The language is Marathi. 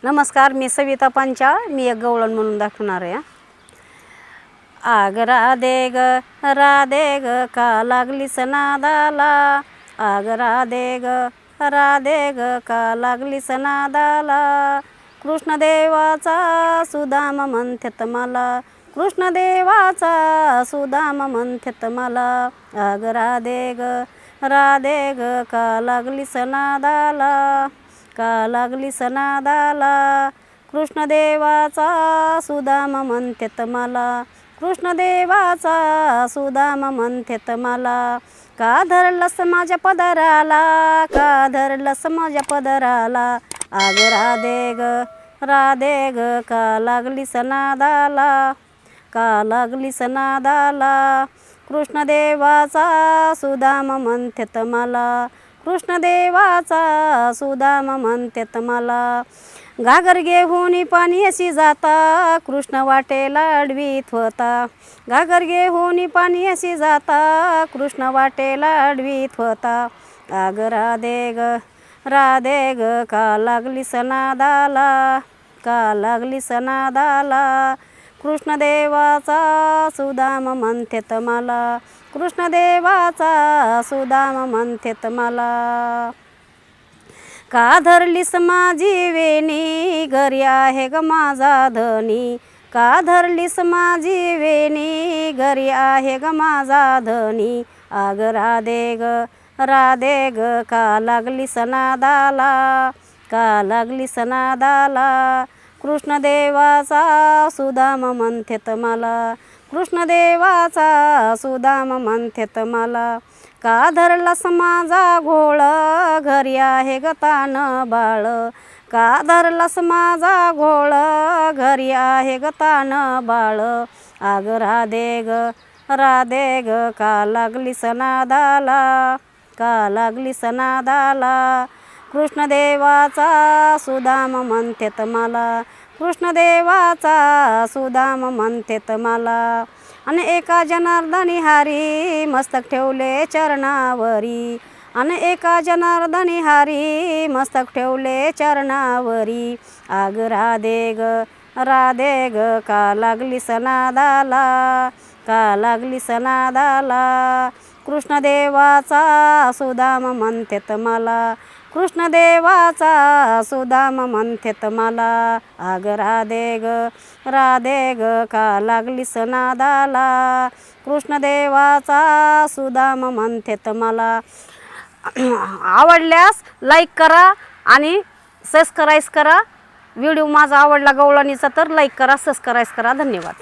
नमस्कार, मी सविता पांचाळ. मी एक गवळण म्हणून दाखवणार आहे. आग राधे ग का लागलीस नादाला, आग राधे ग का लागलीस नादाला, कृष्णदेवाचा सुदाम म्हणतात मला, कृष्णदेवाचा सुदाम म्हणतात मला. आग राधे ग का लागलीस नादाला, का लागलीस नादाला, कृष्णदेवाचा सुदाम म्हणतात मला, कृष्णदेवाचा सुदाम म्हणतात मला. का धरलंस माझ्या पदराला, का धरलंस माझ्या पदराला, आग राधे ग का लागलीस नादाला, का लागलीस नादाला, कृष्णदेवाचा सुदाम म्हणतात मला, कृष्णदेवाचा सुदाम म्हणतात मला. घागर घेऊन पाणी अशी जाता, कृष्ण वाटेला अडवीत होता, घागर घेऊन पाणी अशी जाता, कृष्ण वाटेला अडवीत होता. आग राधे ग का लागलीस नादाला, का लागलीस नादाला, कृष्णदेवाचा सुदाम म्हणतात मला, कृष्णदेवाचा सुदाम म्हणतात मला. का धरलीस माझी वेणी, घरी आहे ग माझा धनी, का धरलीस माझी वेणी, घरी आहे ग माझा धनी. आग राधे ग का लागलीस नादाला, का लागलीस नादाला, कृष्णदेवाचा सुदाम म्हणतात मला, कृष्णदेवाचा सुदाम म्हणतात मला. का धरलास माझा घोळ, घरी आहे ग तान बाळ, का धरलास माझा घोळ, घरी आहे ग तान बाळ. आग राधे ग का लागलीस नादाला, का लागलीस नादाला, कृष्णदेवाचा सुदाम म्हणतात मला, कृष्णदेवाचा सुदाम म्हणतात मला. आणि एका जनार्दनी हारी मस्तक ठेवले चरणावरी, आणि एका जनार्दनी हारी मस्तक ठेवले चरणावरी. आग राधे ग का लागलीस नादाला, का लागलीस नादाला, कृष्णदेवाचा सुदाम म्हणतात मला, कृष्णदेवाचा सुदाम म्हणतात मला. आग राधे ग का लागलीस नादाला, कृष्णदेवाचा सुदाम म्हणतात मला. आवडल्यास लाईक करा आणि सबस्क्राईब करा. व्हिडिओ माझा आवडला गवळणीचा तर लाईक करा, सबस्क्राईब करा. धन्यवाद.